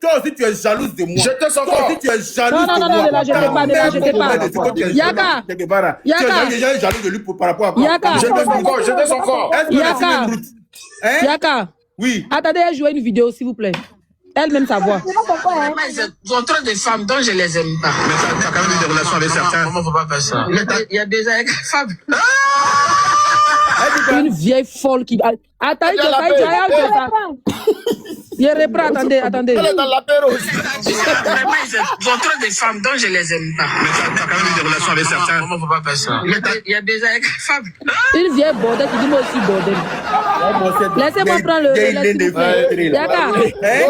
Toi aussi, tu es jalouse de moi. Jetez son corps. Toi aussi, tu es jalouse de moi. Non, ne la jetez pas, ne la jetez pas. Yaka. Tu es déjà jaloux de lui par rapport à quoi? Yaka. Jetez son corps. Yaka. Yaka. Oui. Attendez, elle joue une vidéo, s'il vous plaît. Elle-même sa voix. Ils ont trop de femmes dont je les aime pas. Mais tu as quand même eu des relations avec certains. Comment faut pas faire ça? Il y a déjà avec femme. Une vieille folle qui... Attendez, je reprends, attendez. Elle est dans l'apéro aussi. Vraiment, ils ont trop de femmes dont je les aime pas. Mais tu as quand même eu des relations avec certains. Comment faut pas faire ça? Il y a déjà avec femme. Une vieille bordel qui dit moi aussi bordel. Laissez-moi prendre le relais.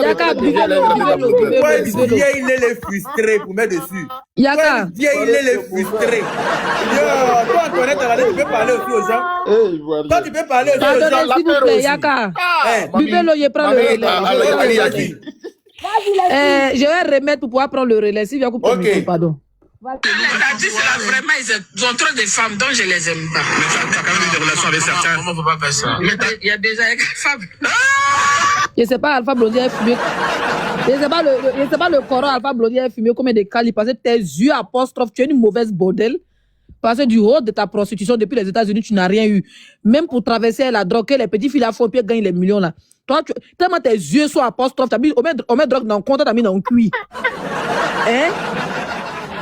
Yaka, buvez-le. Vieille, il est frustré pour mettre dessus. Yaka. Vieille, il est frustré. Toi, Antoinette, tu peux parler aussi aux gens. Toi, tu peux parler aussi aux gens. Attendez, s'il vous plaît, Yaka. Buvez-le, je prends le relais. Je vais remettre pour pouvoir prendre le relais. Si vous avez pardon. Vraiment, ils ont trop de femmes dont je les aime pas. Mais tu as quand même eu des relations avec certains. Comment faut pas faire ça? Il y a déjà avec femme. Je ne sais pas, Alpha Blondy a fumé. Je ne sais pas le Coran, Alpha Blondy a fumé combien de calibres. Parce que tes yeux apostrophes, tu es une mauvaise bordel. Parce que du haut de ta prostitution depuis les États-Unis, tu n'as rien eu. Même pour traverser la drogue, que les petits filles à fond, puis gagnent les millions là. Toi, tellement tes yeux sont apostrophes, t'as mis, on met drogue dans le compte, t'as mis dans le cuit. Hein?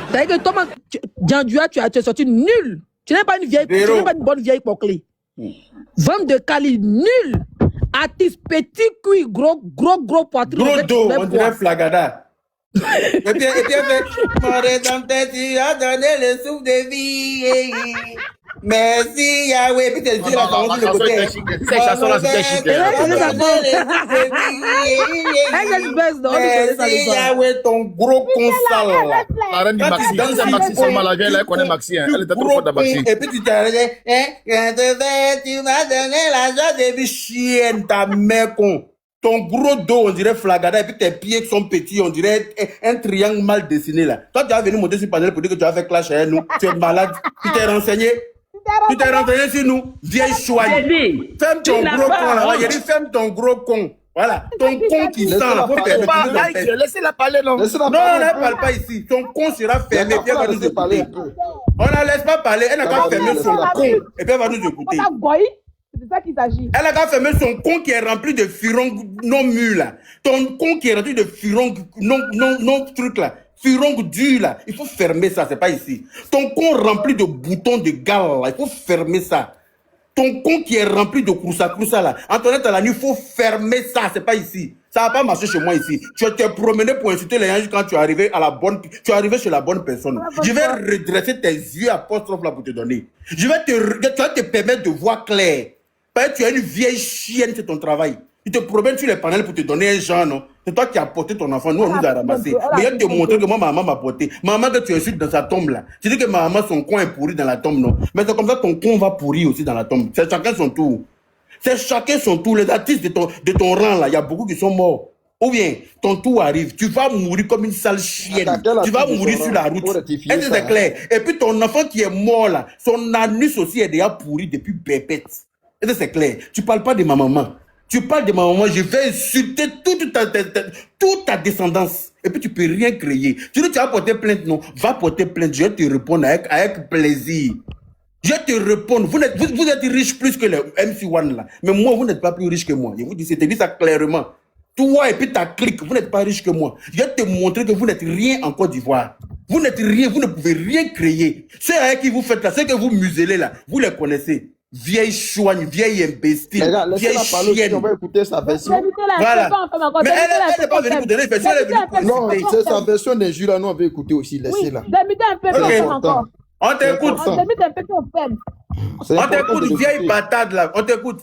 C'est-à-dire que toi, Djandua, tu es sorti nul. Tu n'es pas une vieille, tu n'es pas une bonne vieille poclée. Vente de Cali, nul. Artiste, petit cuit, gros poitrine. Gros dos, on dirait Flagada. Et puis, mon rédempteur, tu as donné le souffle de vie. Merci Yahweh. Puis t'es dit la chanson de côté. Cette chanson-là, c'était chic. Merci Yahweh, ton gros con sale. La reine du Maxi. Dans ces Maxi, son malagien, là, elle connaît Maxi. Elle était trop forte à Maxi. Et puis tu t'es arrêté. Tu m'as donné l'argent de vie chienne, ta mère con. Ton gros dos, on dirait Flagada, et puis tes pieds qui sont petits, on dirait un triangle mal dessiné là. Toi, tu as venu monter sur panel pour dire que tu as fait clash avec nous. Tu es malade. Tu t'es renseigné. Tu t'es renseigné sur nous. Vieille choigne. Ferme ton gros con là. J'ai dit ferme ton gros con. Voilà. Ton con qui sent là. Laissez-la parler, non. Non, on ne parle pas ici. Ton con sera fermé. Et puis elle va nous écouter. On ne la laisse pas parler. Elle n'a qu'à fermer son con. Et puis elle va nous écouter. C'est de ça qu'il s'agit. Elle a qu'à fermer son con qui est rempli de furongs non mûrs là. Ton con qui est rempli de furongs non trucs là. Furongs durs là. Il faut fermer ça, c'est pas ici. Ton con rempli de boutons de gale là. Il faut fermer ça. Ton con qui est rempli de croussa là. Antoinette à la nuit, il faut fermer ça, c'est pas ici. Ça va pas marcher chez moi ici. Tu t'es promené pour insulter les gens quand tu es arrivé à la bonne, tu es arrivé chez la bonne personne. Je vais redresser tes yeux apostrophes là pour te donner. Tu vas te permettre de voir clair. Parce que tu es une vieille chienne, c'est ton travail. Tu te promènes sur les panels pour te donner un genre, non? C'est toi qui as porté ton enfant, nous on nous a ramassé. Mais il te montrer que moi, ma maman m'a porté. Maman que tu insultes dans sa tombe là. Tu dis que ma maman, son coin est pourri dans la tombe, non? Mais c'est comme ça que ton con va pourrir aussi dans la tombe. C'est chacun son tour. C'est chacun son tour. Les artistes de ton rang là, il y a beaucoup qui sont morts. Ou bien, ton tour arrive, tu vas mourir comme une sale chienne. Tu vas mourir sur la route. Est-ce que c'est clair? Et puis ton enfant qui est mort là, son anus aussi est déjà pourri depuis pépette. Est-ce que c'est clair? Tu parles pas de ma maman. Tu parles de ma maman, je vais insulter toute ta descendance. Et puis tu peux rien créer. Tu dis tu vas porter plainte, non? Va porter plainte, je vais te répondre avec plaisir. Je vais te répondre. Vous êtes riche plus que le MC1 là. Mais moi, vous n'êtes pas plus riche que moi. Je vous dis, c'était dit ça clairement. Toi et puis ta clique, vous n'êtes pas riche que moi. Je vais te montrer que vous n'êtes rien en Côte d'Ivoire. Vous n'êtes rien, vous ne pouvez rien créer. Ceux avec qui vous faites là, ceux que vous muselez là, vous les connaissez. Vieille choigne, vieille imbécile, vieille chienne. On va écouter sa version. Voilà. Mais elle n'est pas venue pour donner une version, elle est venue pour non, c'est sa version d'injure là, nous on veut écouter aussi, laissez-la. On t'écoute. On t'écoute, vieille patate là, on t'écoute.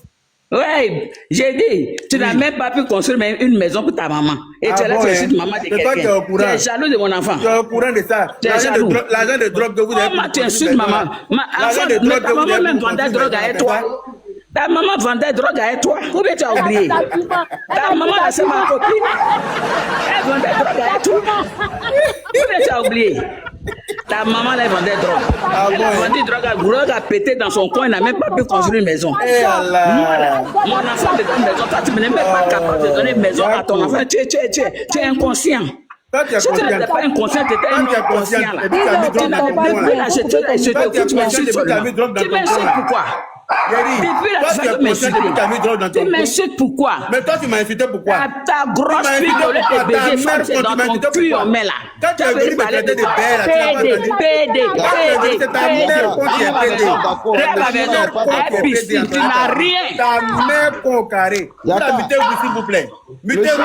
Ouais, j'ai dit, tu n'as même pas pu construire une maison pour ta maman. Et tu es là, tu insultes maman de quelqu'un. Tu es jaloux de mon enfant. Tu es au courant de ça. L'argent de drogue que vous avez. Comment tu insultes maman? Ta maman même vendait drogue à toi. Ta maman vendait drogue à toi. Ou bien tu as oublié? Ta maman, c'est ma copine. Elle vendait drogue à toi. Ou bien tu as oublié? Ta maman, elle vendait drogue. Elle a vendu drogue a pété dans son coin, elle n'a même pas pu construire une maison. Eh là. Mon enfant de ta maison, toi, tu n'es même pas capable de donner une maison à ton enfant. Tu es inconscient. Toi, tu es Si tu conscient. n'étais pas inconscient, tu étais Toi, tu es conscient. inconscient. Et puis, tu as mis drogue dans ton coin, là. Tu m'insultes pourquoi? Depuis la Toi, tu es conscient depuis que tu as mis drogue dans ton tu coin. m'insultes pourquoi? Mais toi, tu m'as insulté pourquoi? Ta grosse Tu m'as fille insulté au lieu pourquoi? de baiser, Ta mère, c'est quand dans tu m'as ton insulté cul, pourquoi? on met là. Quand tu es venu me traiter de belle, là, tu n'as pas entendu. C'est ta mère qu'on qui est pédé. Tu n'as rien. Ta mère qu'on au carré. Mutez-vous, s'il vous plaît. Mutez-vous,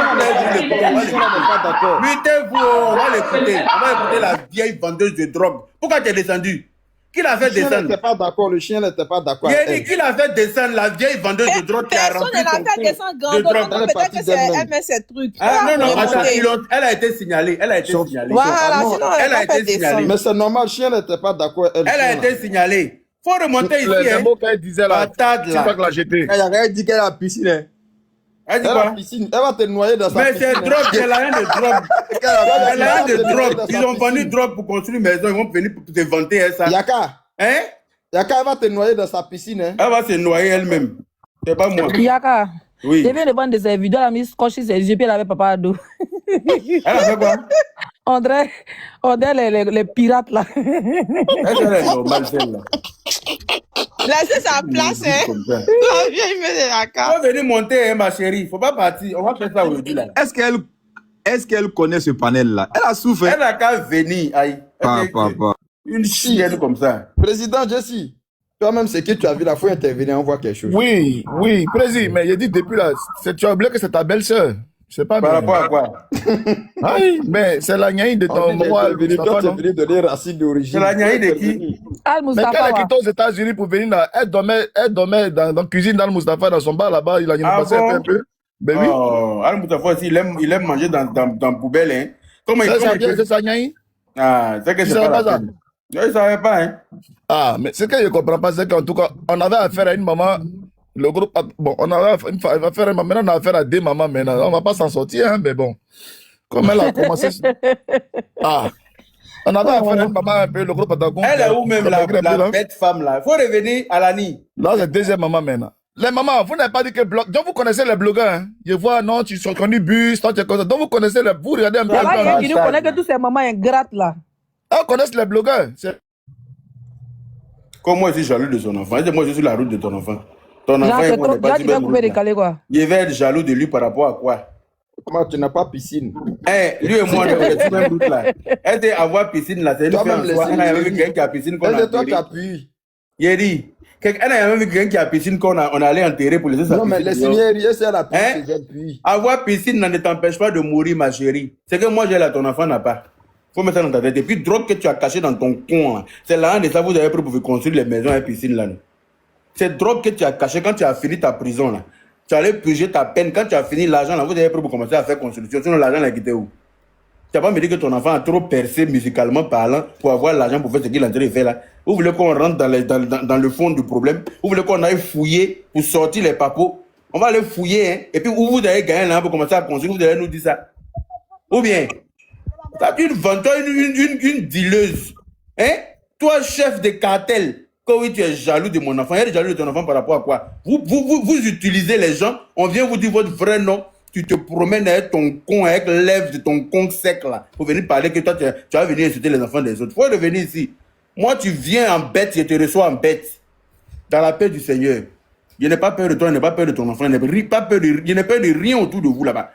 Mutez-vous, on va l'écouter. On va écouter la vieille vendeuse de drogue. Pourquoi tu es descendu? Qui l'a fait Le chien descendre? n'était pas d'accord, le chien n'était pas d'accord. Il a dit qui l'a fait descendre, la vieille vendeuse de drogue qui a rempli Personne ne l'a fait descendre grand. Peut-être que c'est elle met ses trucs. Ah non, attends, elle a été signalée. Elle a été signalée. Voilà, sinon Elle a été signalée. Mais c'est normal, le chien n'était pas d'accord. Elle a été signalée. Faut remonter ici. Les mots qu'elle disait là, Patate, tu là. vas que la jeter. Elle dit qu'elle a la piscine. Elle dit Elle a la quoi? piscine. Elle va te noyer dans sa Mais piscine. c'est drogue, elle a rien de drogue. Elle a rien de drogue. Ils ont vendu drogue. drogue pour construire une maison. Ils vont venir pour te vanter hein, ça. Yaka, Hein? Yaka, elle va te noyer dans sa piscine. Hein. Elle va se noyer elle-même. C'est pas moi. Yaka, Oui. je viens de voir de ces vidéos, elle a mis scotch sur ses yeux, puis elle avait papa à dos. Elle a fait quoi? On dirait les pirates là. Elle est normale, celle-là. Laissez sa place, hein. Comme ça. La vieille met de la carte. Faut venir monter, hein, ma chérie. Faut pas partir. On va faire ça aujourd'hui, là. Est-ce qu'elle connaît ce panel-là? Elle a souffert. Elle a qu'à venir, aïe. Une chienne comme ça. Président Jesse, toi-même, c'est que tu as vu la fois intervenir, on voit quelque chose. Oui, président, mais j'ai dit depuis là, tu as oublié que c'est ta belle-sœur. C'est pas Par bien. rapport à quoi? Ah oui, mais c'est la gnaille de ton moi. Tu es venu donner racine d'origine. C'est la niaïe de qui? Al Mais quand Mustafa. elle a quitté aux États-Unis pour venir là, elle dormait dans la cuisine d'Al Mustafa, dans son bar là-bas, il a Ah passé bon? un peu. Ben oui. Oh, Al Moutafa aussi, il aime manger dans poubelle, hein. Comment il C'est sa gnaille. Ah, c'est que Tu c'est savais pas pas la ça? peine. Je ne savais pas, hein. Ah, mais ce que je ne comprends pas, c'est qu'en tout cas, on avait affaire à une maman. Le groupe, bon, on avait affaire à une maman. Maintenant, on a affaire à deux mamans. Maintenant, on ne va pas s'en sortir, hein, mais bon. Comme elle a commencé. Ah. On avait affaire à une maman un peu, le groupe Patagon. Elle est où même la bête femme là? Il faut revenir à l'année. Là, c'est deuxième maman maintenant. Les mamans, vous n'avez pas dit que donc vous connaissez les blogueurs, hein? Je vois, non, tu sont connus bus, toi, tu es comme ça. Donc vous connaissez les, vous regardez un peu. Là, il nous connaît que tous ces mamans ingrates là. Ah, on connaît les blogueurs. Comme moi, je suis jaloux de son enfant. Moi, je suis sur la route de ton enfant. Ton enfant, Là, il n'est pas tu vas couper décalé quoi. Je vais être jaloux de lui par rapport à quoi? Comment tu n'as pas piscine? Eh, lui et moi, on est sur la même route là. Elle était avoir piscine là, c'est une femme. Elle a même vu quelqu'un qui a piscine qu'on a C'est toi enterré. qui appuies. Il dit, elle a même vu quelqu'un qui a piscine qu'on allait enterrer pour laisser sa Non, mais les piscine. signes, c'est la Hein? piscine. Avoir piscine ne t'empêche pas de mourir, ma chérie. C'est que moi j'ai là, ton enfant n'a pas. Faut mettre ça dans ta tête. Et puis, drogue que tu as caché dans ton con, là, c'est là de ça vous avez pris pour construire les maisons et piscines là. C'est drogue que tu as caché quand tu as fini ta prison là. Tu allais purger ta peine. Quand tu as fini l'argent là, vous avez pris pour commencer à faire construction. Sinon, l'argent l'a quitté où? Tu n'as pas me dit que ton enfant a trop percé musicalement parlant pour avoir l'argent pour faire ce qu'il est en train de faire là. Vous voulez qu'on rentre dans le fond du problème? Vous voulez qu'on aille fouiller pour sortir les papos? On va aller fouiller, hein? Et puis, où vous allez gagner l'argent pour commencer à construire? Vous allez nous dire ça? Ou bien, t'as une venteuse, une dealeuse. Hein? Toi, chef de cartel, quand oui, tu es jaloux de mon enfant. Elle est jaloux de ton enfant par rapport à quoi? Vous utilisez les gens, on vient vous dire votre vrai nom. Tu te promènes avec ton con, avec lèvres de ton con sec là, pour venir parler que toi, tu vas venir insulter les enfants des autres. Faut revenir ici. Moi, tu viens en bête, je te reçois en bête. Dans la paix du Seigneur. Je n'ai pas peur de toi, je n'ai pas peur de ton enfant, je n'ai pas peur de rien autour de vous là-bas.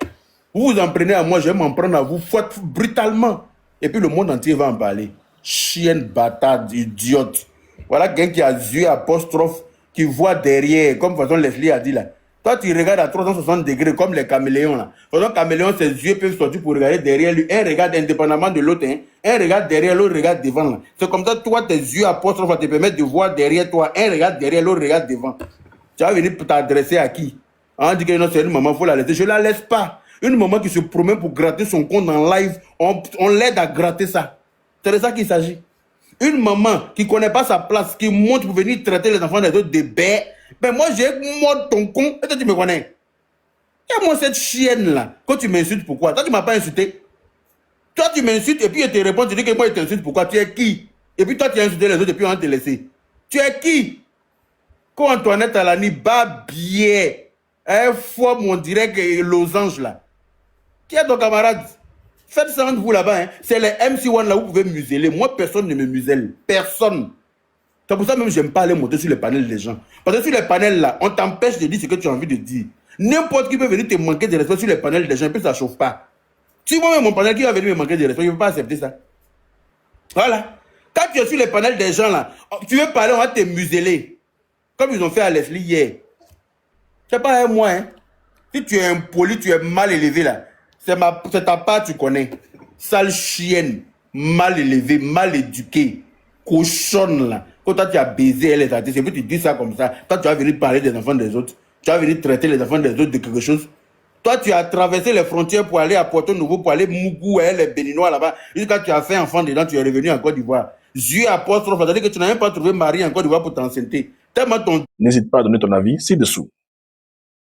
Vous vous en prenez à moi, je vais m'en prendre à vous, brutalement. Et puis le monde entier va en parler. Chienne, bâtarde, idiote. Voilà quelqu'un qui a yeux apostrophe, qui voit derrière, comme façon Leslie a dit là. Toi, tu regardes à 360 degrés comme les caméléons là. Façon caméléon, ses yeux peuvent sortir pour regarder derrière lui. Un regarde indépendamment de l'autre. Hein. Un regarde derrière, l'autre regarde devant là. C'est comme ça, toi, tes yeux apostrophes te permettent de voir derrière toi. Un regarde derrière, l'autre regarde devant. Tu vas venir t'adresser à qui? On dit que non, c'est une maman, il faut la laisser. Je la laisse pas. Une maman qui se promène pour gratter son compte en live, on l'aide à gratter ça. C'est de ça qu'il s'agit. Une maman qui ne connaît pas sa place, qui monte pour venir traiter les enfants des autres de bêtes. Ben moi, j'ai mort ton con, et toi tu me connais. Et moi, cette chienne là, quand tu m'insultes, pourquoi? Toi, tu ne m'as pas insulté. Toi, tu m'insultes et puis je te réponds, tu dis que moi, je t'insulte. Pourquoi? Tu es qui? Et puis toi, tu as insulté les autres et puis on va te laisser. Tu es qui? Quand Antoinette Alani bat bien, un fois, on dirait que losange là. Qui est ton camarade? Faites ça entre vous là-bas. Hein. C'est les MC1 là où vous pouvez museler. Moi, personne ne me muselle. Personne. C'est pour ça même que j'aime pas aller monter sur les panels des gens. Parce que sur les panels là, on t'empêche de dire ce que tu as envie de dire. N'importe qui peut venir te manquer de respect sur les panels des gens et puis ça ne chauffe pas. Si moi, mon panel qui va venir me manquer de respect, je ne peux pas accepter ça. Voilà. Quand tu es sur les panels des gens là, tu veux parler, on va te museler. Comme ils ont fait à Leslie hier. C'est pas un moi, hein. Si tu es impoli, tu es mal élevé là. C'est ta part, tu connais. Sale chienne, mal élevée, mal éduquée, cochonne là. Quand toi tu as baisé, elle est à c'est puis tu dis ça comme ça. Toi tu vas venir parler des enfants des autres. Tu vas venir traiter les enfants des autres de quelque chose. Toi, tu as traversé les frontières pour aller à Porto Nouveau, pour aller Mougou, les Béninois là-bas. Jusqu'à tu as fait enfant dedans, tu es revenu en Côte d'Ivoire. Dieu apostrophe, c'est-à-dire que tu n'as même pas trouvé mari en Côte d'Ivoire pour t'enceinte. Tellement ton... N'hésite pas à donner ton avis ci-dessous.